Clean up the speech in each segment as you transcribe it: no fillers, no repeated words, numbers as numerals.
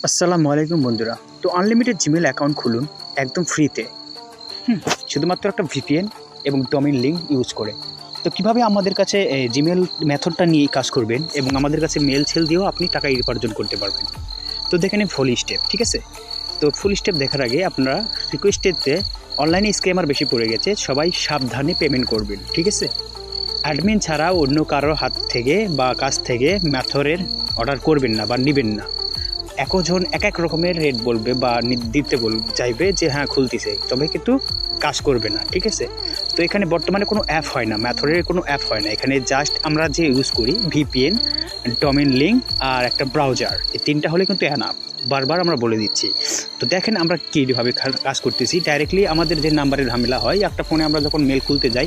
আসসালামু আলাইকুম বন্ধুরা। তো আনলিমিটেড জিমেল অ্যাকাউন্ট খুলুন একদম ফ্রিতে, শুধুমাত্র একটা ভিপিএন এবং ডোমেইন লিঙ্ক ইউজ করে। তো কিভাবে আমাদের কাছে জিমেল মেথডটা নিয়ে কাজ করবেন এবং আমাদের কাছে মেল ছেল দিয়েও আপনি টাকা উপার্জন করতে পারবেন। তো দেখে নিন ফুল স্টেপ, ঠিক আছে? তো ফুল স্টেপ দেখার আগে আপনারা রিকোয়েস্টেডতে অনলাইনে স্ক্যামার বেশি পড়ে গেছে, সবাই সাবধানে পেমেন্ট করবেন, ঠিক আছে? অ্যাডমিন ছাড়া অন্য কারো হাত থেকে বা কাছ থেকে মেথডের অর্ডার করবেন না বা নেবেন না। একজন এক এক রকমের রেট বলবে বা দিতে চাইবে যে হ্যাঁ খুলতেছে, তবে কিন্তু কাজ করবে না, ঠিক আছে? তো এখানে বর্তমানে কোনো অ্যাপ হয় না, মেথডের কোনো অ্যাপ হয় না। এখানে জাস্ট আমরা যে ইউজ করি ভিপিএন, ডোমেইন লিঙ্ক আর একটা ব্রাউজার, এই তিনটা হলে কিন্তু এনাফ। বারবার আমরা বলে দিচ্ছি। তো দেখেন আমরা কীভাবে কাজ করতেছি। ডাইরেক্টলি আমাদের যে নাম্বারের ঝামেলা হয়, একটা ফোনে আমরা যখন মেল খুলতে যাই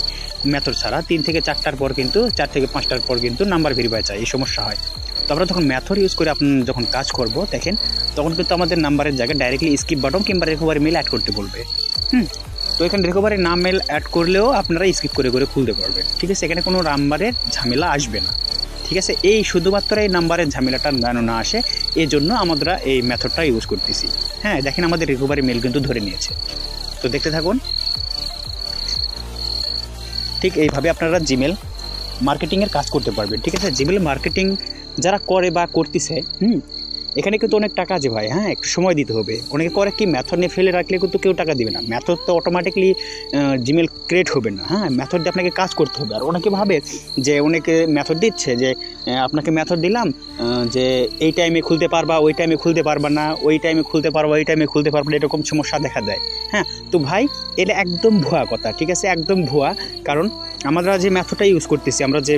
মেথড ছাড়া 3 থেকে 4টার পর কিন্তু 4 থেকে 5টার পর কিন্তু নাম্বার ভেরিফাই চাই, এই সমস্যা হয়। তো আমরা যখন মেথড ইউজ করে যখন কাজ করব দেখেন, তখন কিন্তু আমাদের নাম্বারের জায়গায় ডাইরেক্টলি স্কিপ বাটন কিংবা রিকভারি মেল অ্যাড করতে বলবে। তো এখানে রিকভারি নাম মেল অ্যাড করলেও আপনারা স্কিপ করে করে খুলতে পারবেন, ঠিক আছে? এখানে কোনো নাম্বারের ঝামেলা আসবে না, ঠিক আছে? এই শুধুমাত্র এই নাম্বারের ঝামেলাটা যেন না আসে, এই জন্য আমরা এই মেথডটা ইউজ করতেছি। হ্যাঁ, দেখেন আমাদের রিকভারি মেল কিন্তু ধরে নিয়েছে। তো দেখতে থাকুন। ঠিক এইভাবে আপনারা জিমেল মার্কেটিংয়ের কাজ করতে পারবেন, ঠিক আছে? জিমেল মার্কেটিং যারা করে বা করতেছে, এখানে কিন্তু অনেক টাকা আছে ভাই। হ্যাঁ, একটু সময় দিতে হবে। অনেকে করে কি মেথড নিয়ে ফেলে রাখলে কিন্তু কেউ টাকা দেবে না। মেথড তো অটোমেটিকলি জিমেল ক্রিয়েট হবে না। হ্যাঁ, মেথড দিয়ে আপনাকে কাজ করতে হবে। আর অনেকে ভাবে যে অনেকে মেথড দিচ্ছে যে আপনাকে মেথড দিলাম যে এই টাইমে খুলতে পারবা, ওই টাইমে খুলতে পারবা না, ওই টাইমে খুলতে পারবা, ওই টাইমে খুলতে পারবা না, এরকম সমস্যা দেখা যায়। হ্যাঁ, তো ভাই এটা একদম ভুয়া কথা, ঠিক আছে? একদম ভুয়া। কারণ আমরা যে মেথডটা ইউজ করতেছি, আমরা যে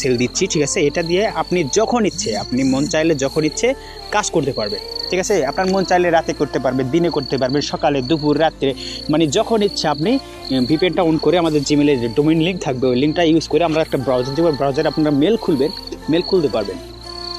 সেল দিচ্ছি, ঠিক আছে, এটা দিয়ে আপনি যখন ইচ্ছে, আপনি মন চাইলে যখন ইচ্ছে কাজ করতে পারবেন, ঠিক আছে? আপনার মন চাইলে রাতে করতে পারবেন, দিনে করতে পারবেন, সকালে, দুপুর, রাত্রে, মানে যখন ইচ্ছে আপনি ভিপিএনটা অন করে আমাদের জিমেলের যে ডোমেইন লিঙ্ক থাকবে ওই লিঙ্কটা ইউজ করে আমরা একটা ব্রাউজার দেবো, ব্রাউজারে আপনারা মেল খুলবেন, মেল খুলতে পারবেন।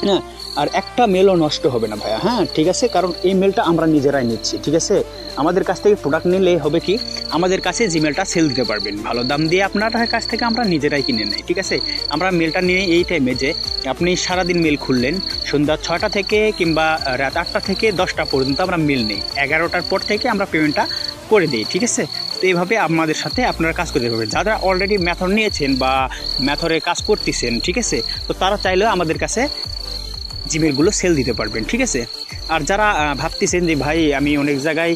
হ্যাঁ, আর একটা মেলও নষ্ট হবে না ভাইয়া। হ্যাঁ, ঠিক আছে? কারণ এই মেলটা আমরা নিজেরাই নিচ্ছি, ঠিক আছে? আমাদের কাছ থেকে প্রোডাক্ট নিলে হবে কি, আমাদের কাছে জিমেলটা সেল দিতে পারবেন ভালো দাম দিয়ে। আপনার কাছ থেকে আমরা নিজেরাই কিনে নেই, ঠিক আছে? আমরা মেলটা নিয়ে এই টাইমে যে আপনি সারাদিন মেল খুললেন, সন্ধ্যা 6টা থেকে কিংবা রাত 8টা থেকে 10টা পর্যন্ত আমরা মেল নেই। 11টার পর থেকে আমরা পেমেন্টটা করে দিই, ঠিক আছে? তো এইভাবে আমাদের সাথে আপনারা কাজ করতে পারবেন। যারা অলরেডি মেথড নিয়েছেন বা মেথডে কাজ করতেছেন, ঠিক আছে, তো তারা চাইলেও আমাদের কাছে জিমেলগুলো সেল দিতে পারবেন, ঠিক আছে? আর যারা ভাবতেছেন যে ভাই আমি অনেক জায়গায়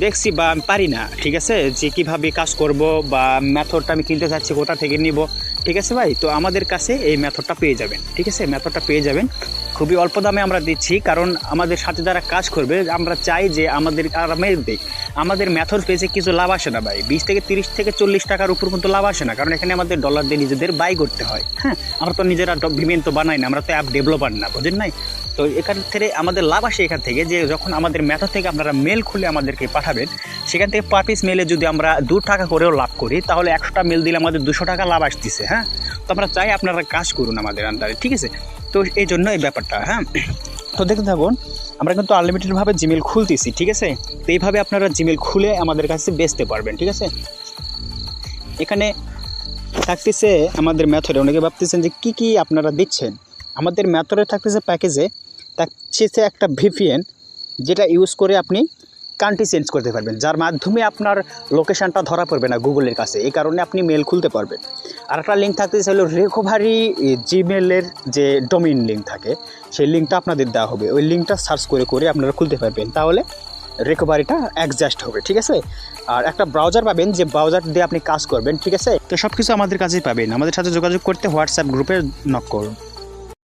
দেখছি বা আমি পারি না, ঠিক আছে, যে কীভাবে কাজ করব বা মেথডটা আমি কিনতে চাচ্ছি কোথা থেকে নিব, ঠিক আছে ভাই? তো আমাদের কাছে এই মেথডটা পেয়ে যাবেন, ঠিক আছে? মেথডটা পেয়ে যাবেন খুবই অল্প দামে আমরা দিচ্ছি। কারণ আমাদের সাথে যারা কাজ করবে আমরা চাই যে আমাদের আরামের দিক, আমাদের মেথড পেজে কিছু লাভ আসে না ভাই। 20 থেকে 30 থেকে 40 টাকার উপর কিন্তু লাভ আসে না, কারণ এখানে আমাদের ডলার দিয়ে নিজেদের বাই করতে হয়। হ্যাঁ, আমরা তো নিজেরা ভিমেন তো বানাই না, আমরা তো অ্যাপ ডেভেলপার না, বুঝেন নাই? তো এখান থেকে আমাদের লাভ আসে এখান থেকে যে যখন আমাদের মেথড থেকে আপনারা মেল খুলে আমাদেরকে পাঠাবেন, সেখান থেকে পার পিস মেলে যদি আমরা 2 টাকা করেও লাভ করি, তাহলে 100টা মেল দিলে আমাদের 200 টাকা লাভ আসতেছে। হ্যাঁ, তো আমরা চাই আপনারা কাজ করুন আমাদের আন্ডারে, ঠিক আছে? তো এই জন্য এই ব্যাপারটা। হ্যাঁ, তো দেখতে থাকুন। আমরা কিন্তু আনলিমিটেডভাবে জিমেল খুলতেছি, ঠিক আছে? তো এইভাবে আপনারা জিমেল খুলে আমাদের কাছে বেচতে পারবেন, ঠিক আছে? এখানে থাকতেছে আমাদের মেথডে, অনেকে ভাবতেছেন যে কী আপনারা দিচ্ছেন। আমাদের মেথডে থাকতেছে প্যাকেজে, থাকছে একটা ভিপিএন, যেটা ইউজ করে আপনি কান্ট্রি চেঞ্জ করতে পারবেন, যার মাধ্যমে আপনার লোকেশানটা ধরা পড়বে না গুগলের কাছে, এই কারণে আপনি মেল খুলতে পারবেন। আর একটা লিঙ্ক থাকতেছে হলো রিকভারি জিমেলের যে ডোমেইন লিঙ্ক থাকে, সেই লিঙ্কটা আপনাদের দেওয়া হবে। ওই লিঙ্কটা সার্চ করে করে আপনারা খুলতে পারবেন, তাহলে রিকভারিটা অ্যাডজাস্ট হবে, ঠিক আছে? আর একটা ব্রাউজার পাবেন, যে ব্রাউজার দিয়ে আপনি কাজ করবেন, ঠিক আছে? তো সব কিছু আমাদের কাছেই পাবেন। আমাদের সাথে যোগাযোগ করতে হোয়াটসঅ্যাপ গ্রুপে নক করুন।